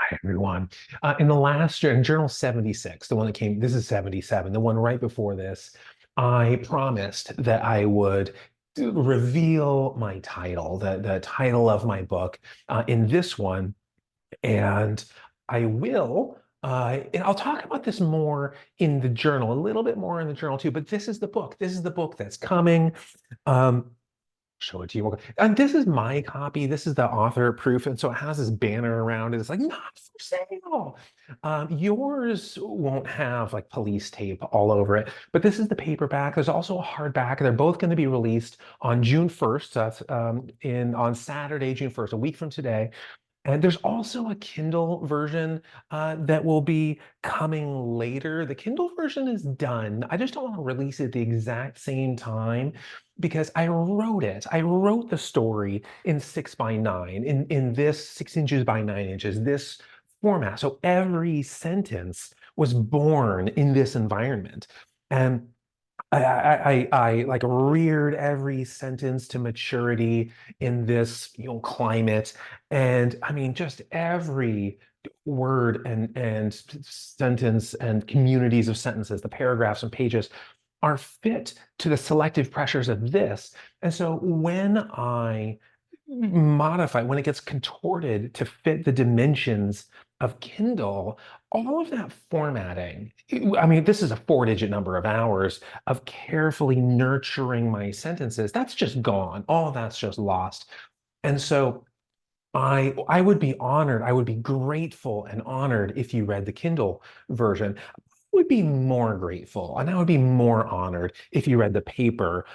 Hi, everyone. In the last year, in Journal 76, the one that came, this is 77, the one right before this, I promised that I would reveal my title, the title of my book in this one. And I will, and I'll talk about this more in the journal, a little bit more in the journal too, but this is the book. This is the book that's coming. Um, Show it to you. And this is my copy. This is the author proof. And so it has this banner around it. It's like, not for sale. Yours won't have like police tape all over it, but this is the paperback. There's also a hardback. They're both going to be released on June 1st. That's on Saturday, June 1st, a week from today. And there's also a Kindle version that will be coming later. The Kindle version is done. I just don't want to release it at the exact same time because I wrote it. I wrote the story in 6 by 9, in this 6 inches by 9 inches, this format. So every sentence was born in this environment. And I like reared every sentence to maturity in this, climate. And I mean, just every word and sentence and communities of sentences, the paragraphs and pages are fit to the selective pressures of this. And so when I modify, when it gets contorted to fit the dimensions of Kindle, all of that formatting, I mean, this is a 4-digit number of hours of carefully nurturing my sentences. That's just gone. All of that's just lost. And so I would be honored, I would be grateful and honored if you read the Kindle version. I would be more grateful and I would be more honored if you read the paper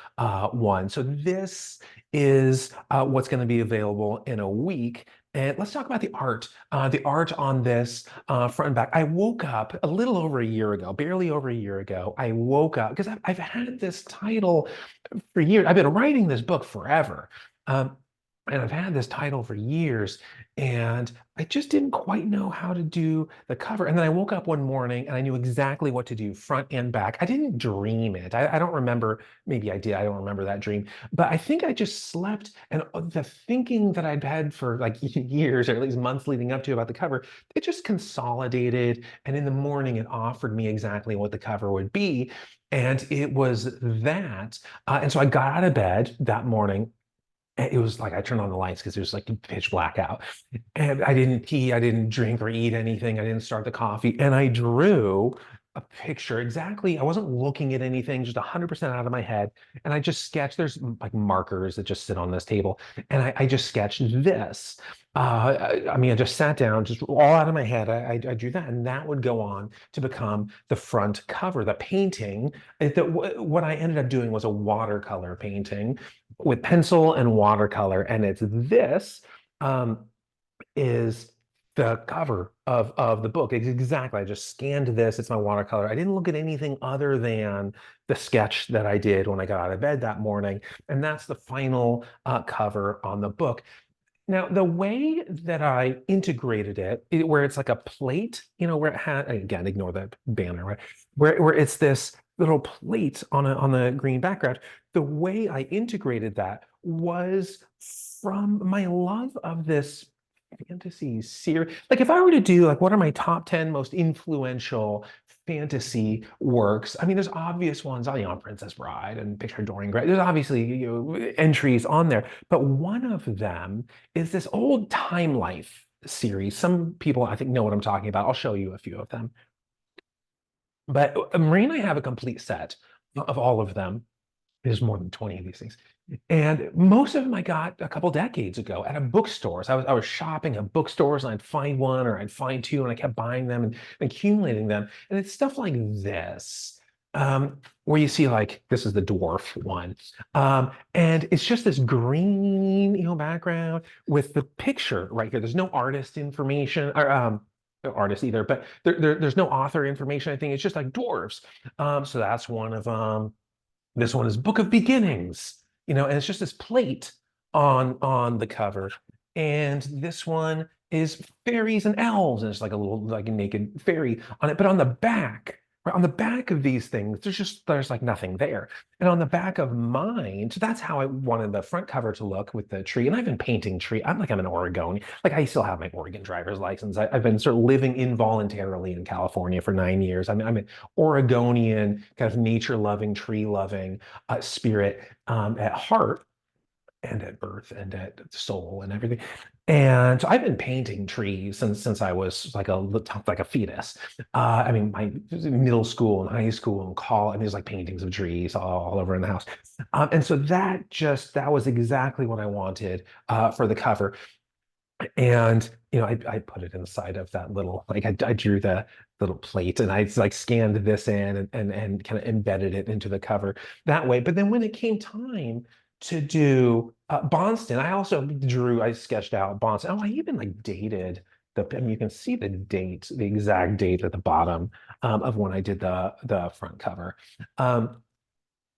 one. So this is what's going to be available in a week. And let's talk about the art. The art on this front and back. I woke up a little over a year ago, barely over a year ago. I woke up because I've had this title for years. I've been writing this book forever. Um, and I've had this title for years, and I just didn't quite know how to do the cover. And then I woke up one morning and I knew exactly what to do, front and back. I didn't dream it. I don't remember, maybe I did, I don't remember that dream, but I think I just slept. And the thinking that I'd had for like years, or at least months leading up to about the cover, it just consolidated. And in the morning, it offered me exactly what the cover would be. And it was that. And so I got out of bed that morning. It was like I turned on the lights because it was like pitch black out. And I didn't pee, I didn't drink or eat anything. I didn't start the coffee. And I drew a picture exactly. I wasn't looking at anything, just 100% out of my head. And I just sketched, there's like markers that just sit on this table. And I just sketched this. I mean, I just sat down, just all out of my head. I drew that, and that would go on to become the front cover, the painting. What I ended up doing was a watercolor painting with pencil and watercolor, and it's this um, is the cover of the book. Exactly. I just scanned this. It's my watercolor. I didn't look at anything other than the sketch that I did when I got out of bed that morning, and that's the final cover on the book. Now, the way that I integrated where it's like a plate, where it had, again, ignore the banner, right? Where it's this little plate on the green background. The way I integrated that was from my love of this fantasy series. Like if I were to do like what are my top 10 most influential fantasy works? I mean, there's obvious ones, Princess Bride and Picture Dorian Gray. There's obviously entries on there, but one of them is this old Time Life series. Some people I think know what I'm talking about. I'll show you a few of them. But Marie and I have a complete set of all of them. There's more than 20 of these things. And most of them I got a couple decades ago at a bookstore. So I was shopping at bookstores and I'd find one or I'd find two and I kept buying them and accumulating them. And it's stuff like this, where you see like, this is the dwarf one. And it's just this green, background with the picture right here. There's no artist information or no artist either, but there's no author information. I think it's just like dwarves. So that's one of them. This one is Book of Beginnings, and it's just this plate on the cover. And this one is fairies and elves, and it's like a little like a naked fairy on it. But on the back, Right, on the back of these things, there's like nothing there. And on the back of mine, so that's how I wanted the front cover to look with the tree. And I've been painting tree. I'm an Oregonian. Like I still have my Oregon driver's license. I've been sort of living involuntarily in California for 9 years. I'm an Oregonian, kind of nature-loving, tree-loving spirit at heart and at birth and at soul and everything. And so I've been painting trees since I was like a fetus. I mean, my middle school and high school and college, I mean, there's like paintings of trees all over in the house. And so that was exactly what I wanted for the cover. And I put it inside of that little like I drew the little plate and I like scanned this in and kind of embedded it into the cover that way. But then when it came time to do Bonston, I sketched out Bonston. Oh, I even like dated I mean, you can see the exact date at the bottom of when I did the front cover. Um,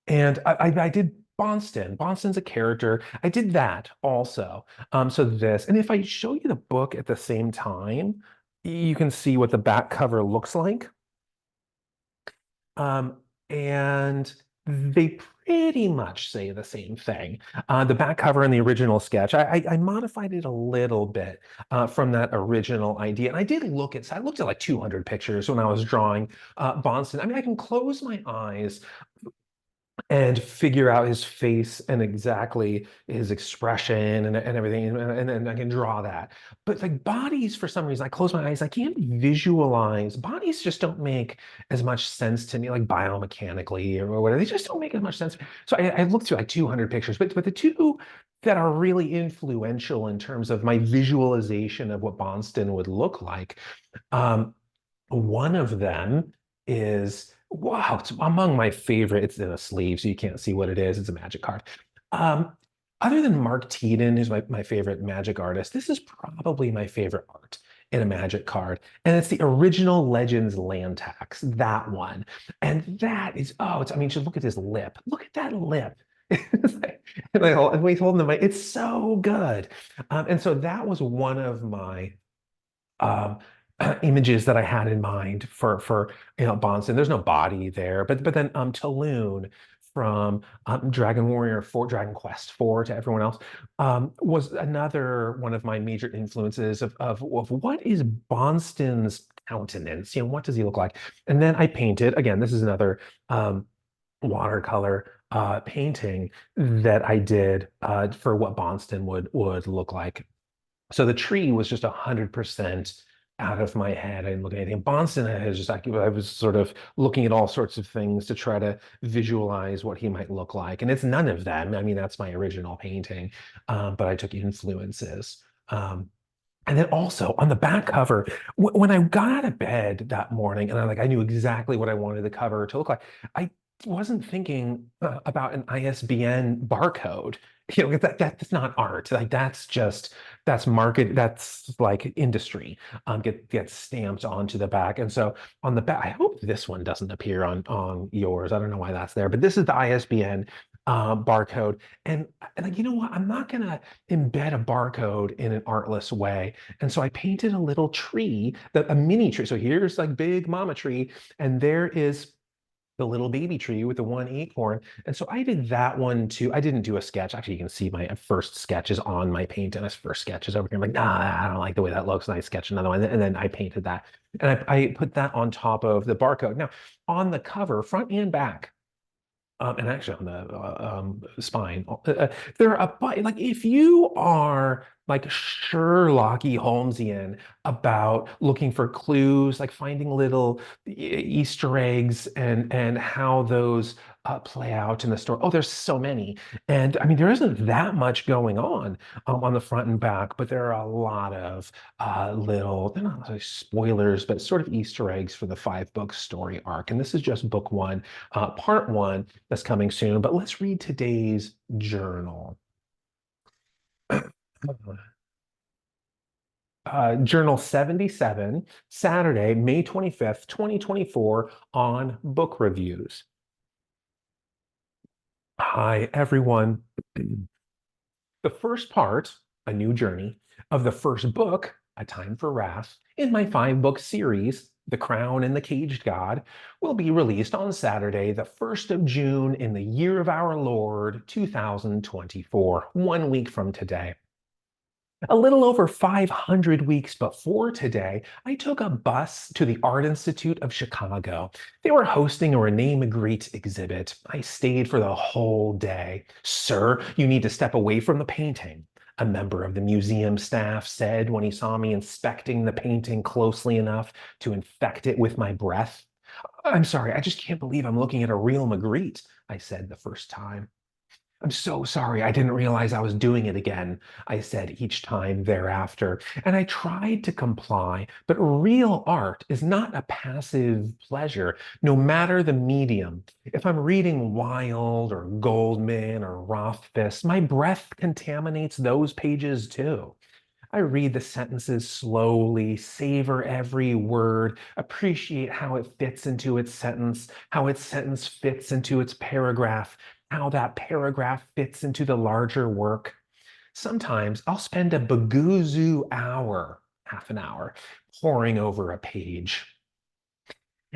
and I did Bonston. Bonston's a character. I did that also. So this, and if I show you the book at the same time, you can see what the back cover looks like. Um, and they pretty much say the same thing. The back cover in the original sketch, I modified it a little bit from that original idea. And I looked at like 200 pictures when I was drawing Bonston. I mean, I can close my eyes and figure out his face and exactly his expression and everything and I can draw that. But like bodies, for some reason, I close my eyes, I can't visualize. Bodies just don't make as much sense to me, like biomechanically or whatever. They just don't make as much sense. So I looked through like 200 pictures, but the two that are really influential in terms of my visualization of what Bonston would look like, um, one of them is, wow, it's among my favorite. It's in a sleeve, so you can't see what it is. It's a magic card. Um, Other than Mark Teeden, who's my favorite magic artist, this is probably my favorite art in a magic card. And it's the original Legends land tax, that one. And that is, I mean, just look at his lip. Look at that lip. It's like, and he's holding the mic. It's so good. And so that was one of my um, images that I had in mind for Bonson. There's no body there, but then Talon from Dragon Warrior 4, Dragon Quest 4 to everyone else was another one of my major influences of what is Bonston's countenance? What does he look like? And then I painted again. This is another watercolor painting that I did for what Bonston would look like. So the tree was just 100% out of my head. I didn't look at anything. Bonston has just like I was sort of looking at all sorts of things to try to visualize what he might look like, and it's none of them. I mean, that's my original painting, but I took influences. And then also on the back cover, when I got out of bed that morning, and I knew exactly what I wanted the cover to look like. I wasn't thinking about an ISBN barcode. That's not art. Like that's market. That's like industry. Gets stamped onto the back, and so on the back. I hope this one doesn't appear on yours. I don't know why that's there, but this is the ISBN barcode. And like, you know what? I'm not gonna embed a barcode in an artless way. And so I painted a little tree, a mini tree. So here's like big mama tree, and there is the little baby tree with the one acorn. And so I did that one too. I didn't do a sketch. Actually, you can see my first sketch is on my paint, and my first sketch is over here. I'm like, nah, I don't like the way that looks. And I sketched another one, and then I painted that. And I put that on top of the barcode. Now, on the cover, front and back, and actually on the spine, there are like if you are like Sherlocky Holmesian about looking for clues, like finding little Easter eggs and how those play out in the story. Oh, there's so many, and I mean there isn't that much going on the front and back, but there are a lot of little, they're not really spoilers, but sort of Easter eggs for the 5 book story arc. And this is just book one, part one that's coming soon. But let's read today's journal. Journal 77, Saturday, May 25th, 2024, on book reviews. Hi, everyone. The first part, A New Journey, of the first book, A Time for Wrath, in my 5 book series, The Crown and the Caged God will be released on Saturday, the 1st of June in the year of our Lord, 2024, 1 week from today. A little over 500 weeks before today, I took a bus to the Art Institute of Chicago. They were hosting a Rene Magritte exhibit. I stayed for the whole day. Sir, you need to step away from the painting, a member of the museum staff said when he saw me inspecting the painting closely enough to infect it with my breath. I'm sorry, I just can't believe I'm looking at a real Magritte, I said the first time. I'm so sorry. I didn't realize I was doing it again, I said each time thereafter. And I tried to comply, but real art is not a passive pleasure, no matter the medium. If I'm reading Wilde or Goldman or Rothfuss, my breath contaminates those pages too. I read the sentences slowly, savor every word, appreciate how it fits into its sentence, how its sentence fits into its paragraph, how that paragraph fits into the larger work. Sometimes I'll spend a baguzoo hour, half an hour, poring over a page.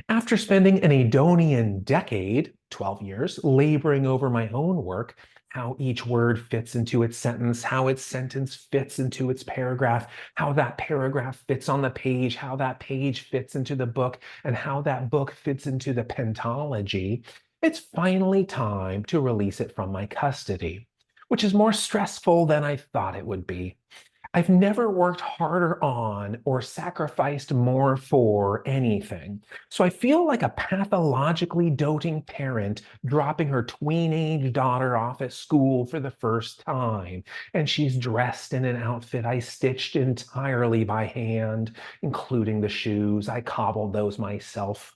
After spending an Adonian decade, 12 years, laboring over my own work, how each word fits into its sentence, how its sentence fits into its paragraph, how that paragraph fits on the page, how that page fits into the book, and how that book fits into the pentology, it's finally time to release it from my custody, which is more stressful than I thought it would be. I've never worked harder on or sacrificed more for anything. So I feel like a pathologically doting parent dropping her tween-age daughter off at school for the first time. And she's dressed in an outfit I stitched entirely by hand, including the shoes. I cobbled those myself.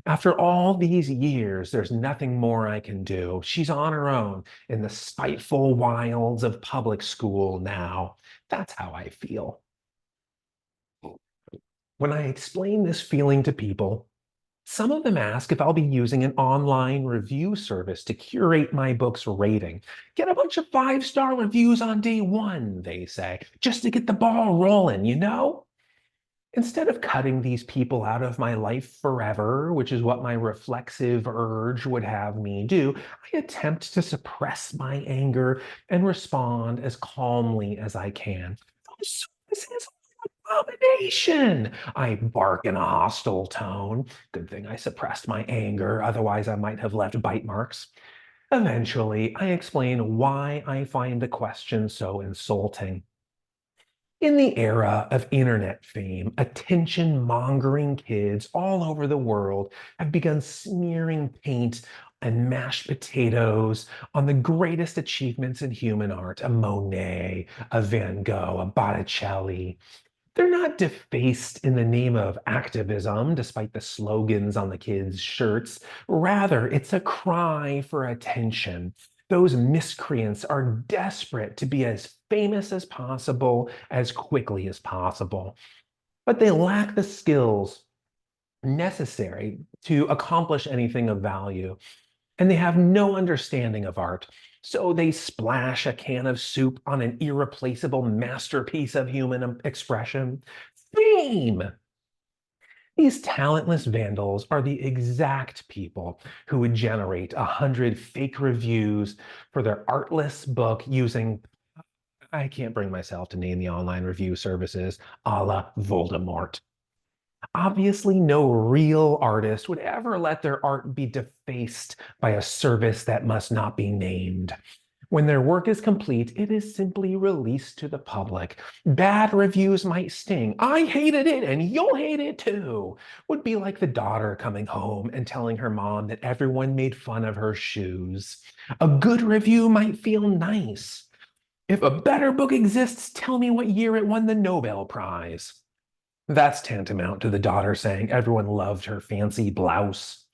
After all these years, there's nothing more I can do. She's on her own in the spiteful wilds of public school now. That's how I feel. When I explain this feeling to people, some of them ask if I'll be using an online review service to curate my book's rating. Get a bunch of five-star reviews on day one, they say, just to get the ball rolling, you know? Instead of cutting these people out of my life forever, which is what my reflexive urge would have me do, I attempt to suppress my anger and respond as calmly as I can. "So this is an abomination," I bark in a hostile tone. Good thing I suppressed my anger, otherwise I might have left bite marks. Eventually, I explain why I find the question so insulting. In the era of internet fame, attention mongering kids all over the world have begun smearing paint and mashed potatoes on the greatest achievements in human art, a Monet, a Van Gogh, a Botticelli. They're not defaced in the name of activism, despite the slogans on the kids' shirts. Rather, it's a cry for attention. Those miscreants are desperate to be as famous as possible, as quickly as possible. But they lack the skills necessary to accomplish anything of value, and they have no understanding of art. So they splash a can of soup on an irreplaceable masterpiece of human expression. Fame! These talentless vandals are the exact people who would generate 100 fake reviews for their artless book using, I can't bring myself to name the online review services, a la Voldemort. Obviously, no real artist would ever let their art be defaced by a service that must not be named. When their work is complete, it is simply released to the public. Bad reviews might sting. "I hated it and you'll hate it too," would be like the daughter coming home and telling her mom that everyone made fun of her shoes. A good review might feel nice. "If a better book exists, tell me what year it won the Nobel Prize." That's tantamount to the daughter saying everyone loved her fancy blouse.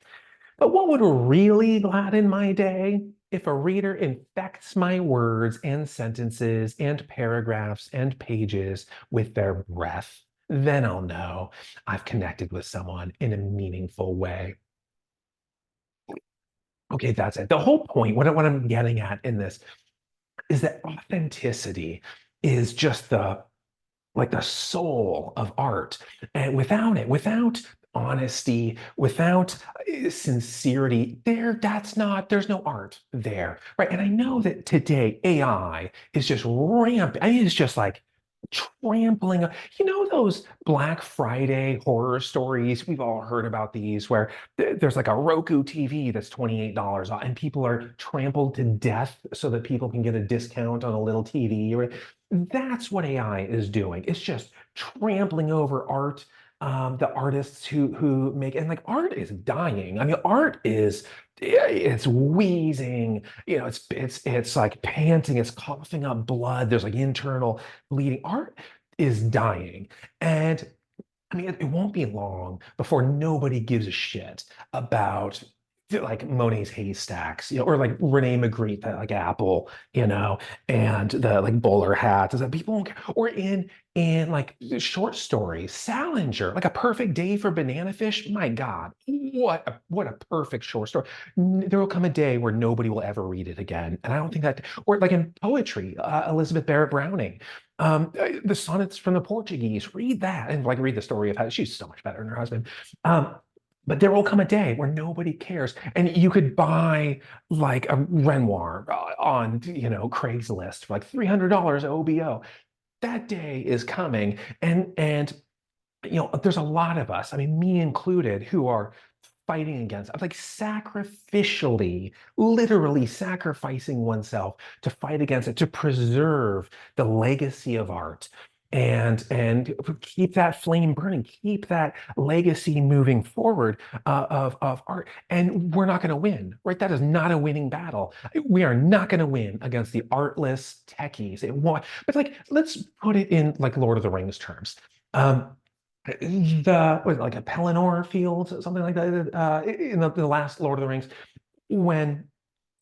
But what would really gladden my day? If a reader infects my words and sentences and paragraphs and pages with their breath. Then I'll know I've connected with someone in a meaningful way. Okay, that's it. The whole point, what I'm getting at in this, is that authenticity is just the soul of art. And without it, without honesty, without sincerity, there's no art there, right? And I know that today AI is just rampant. I mean, it's just like trampling. Those Black Friday horror stories, we've all heard about these, where there's like a Roku TV that's $28 off, and people are trampled to death so that people can get a discount on a little TV. Right? That's what AI is doing. It's just trampling over art, the artists who make, and like art is dying. I mean, art is, it's wheezing, it's like panting, it's coughing up blood. There's like internal bleeding. Art is dying. And I mean, it won't be long before nobody gives a shit about like Monet's haystacks, or like Rene Magritte, that like Apple, and the like bowler hats. Is that people won't care. Or in like short stories, Salinger, like A Perfect Day for Banana Fish. My God, what a perfect short story. There will come a day where nobody will ever read it again, and I don't think that. Or like in poetry, Elizabeth Barrett Browning. The sonnets from the Portuguese, read that and like read the story of how she's so much better than her husband. Um, but there will come a day where nobody cares, and you could buy like a Renoir on Craigslist for like $300 OBO. That day is coming, and there's a lot of us, I mean, me included, who are fighting against, like sacrificially, literally sacrificing oneself to fight against it, to preserve the legacy of art and keep that flame burning, keep that legacy moving forward, of art. And we're not going to win, right? That is not a winning battle. We are not going to win against the artless techies. It won't. But like, let's put it in like Lord of the Rings terms. Um, the was it like a Pelennor field, something like that, in the last Lord of the Rings, when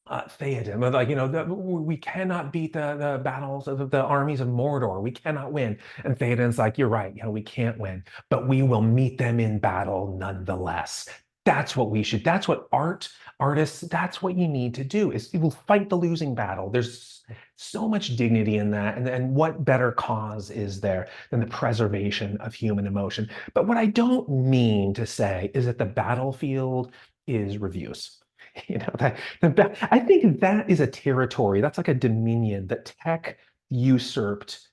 Theoden was like, we cannot beat the battles of the armies of Mordor. We cannot win. And Theoden's like, you're right, we can't win, but we will meet them in battle nonetheless. That's what we should. That's what artists, that's what you need to do, is you will fight the losing battle. There's so much dignity in that. And what better cause is there than the preservation of human emotion? But what I don't mean to say is that the battlefield is reviews. I think that is a territory, that's like a dominion that tech usurped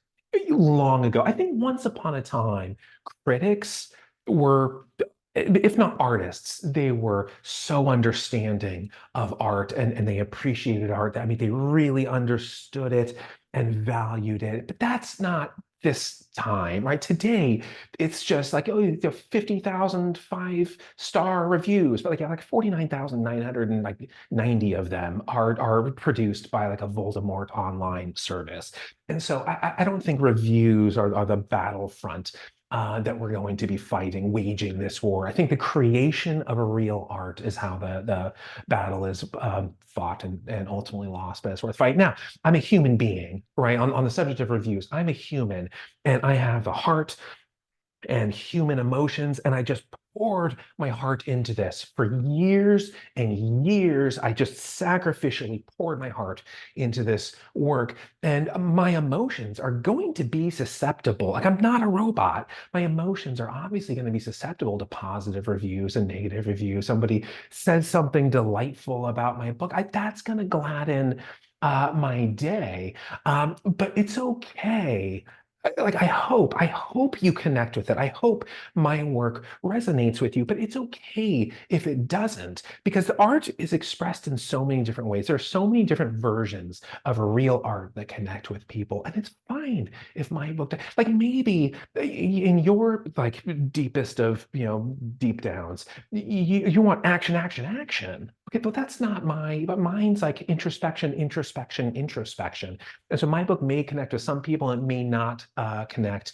long ago. I think once upon a time, critics were, if not artists, they were so understanding of art, and they appreciated art. I mean, they really understood it and valued it. But that's not this time, right? Today, it's just like, oh, the 50,000 5-star reviews, but like 49,990 of them are produced by like a Voldemort online service. And so I don't think reviews are the battlefront that we're going to be waging this war. I think the creation of a real art is how the battle is fought and ultimately lost, but it's worth fighting. Now, I'm a human being, right? On the subject of reviews, I'm a human, and I have a heart and human emotions. And I just poured my heart into this for years and years. I just sacrificially poured my heart into this work. And my emotions are going to be susceptible. Like, I'm not a robot. My emotions are obviously going to be susceptible to positive reviews and negative reviews. Somebody says something delightful about my book, that's going to gladden my day. But it's okay. Like, I hope you connect with it. I hope my work resonates with you, but it's okay if it doesn't, because the art is expressed in so many different ways. There are so many different versions of real art that connect with people, and it's fine if my book, like, maybe in your like deepest of deep downs, you want action, action, action. Okay, but that's not but mine's like introspection, introspection, introspection. And so my book may connect with some people and may not connect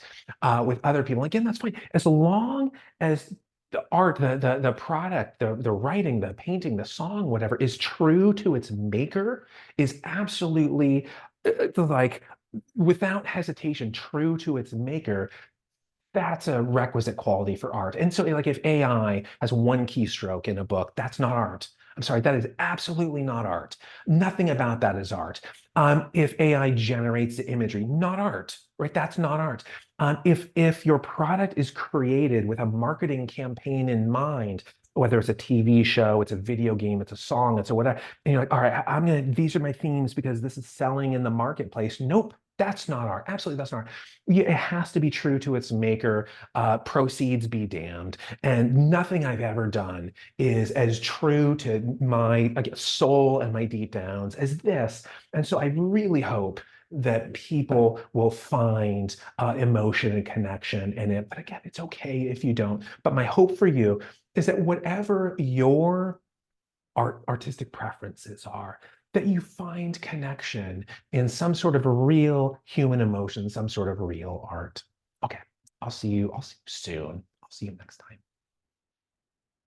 with other people. Again, that's fine. As long as the art, the product, the writing, the painting, the song, whatever, is true to its maker, is absolutely like, without hesitation, true to its maker, that's a requisite quality for art. And so, like, if AI has one keystroke in a book, that's not art. I'm sorry, that is absolutely not art. Nothing about that is art. If AI generates the imagery, not art, right? That's not art. If your product is created with a marketing campaign in mind, whether it's a TV show, it's a video game, it's a song, it's a whatever, and you're like, all right, these are my themes because this is selling in the marketplace. Nope, that's not art. Absolutely, that's not art. Yeah, it has to be true to its maker. Proceeds be damned. And nothing I've ever done is as true to my, again, soul and my deep downs as this. And so I really hope that people will find emotion and connection in it. But again, it's okay if you don't. But my hope for you is that whatever your artistic preferences are, that you find connection in some sort of real human emotion, some sort of real art. Okay, I'll see you soon. I'll see you next time.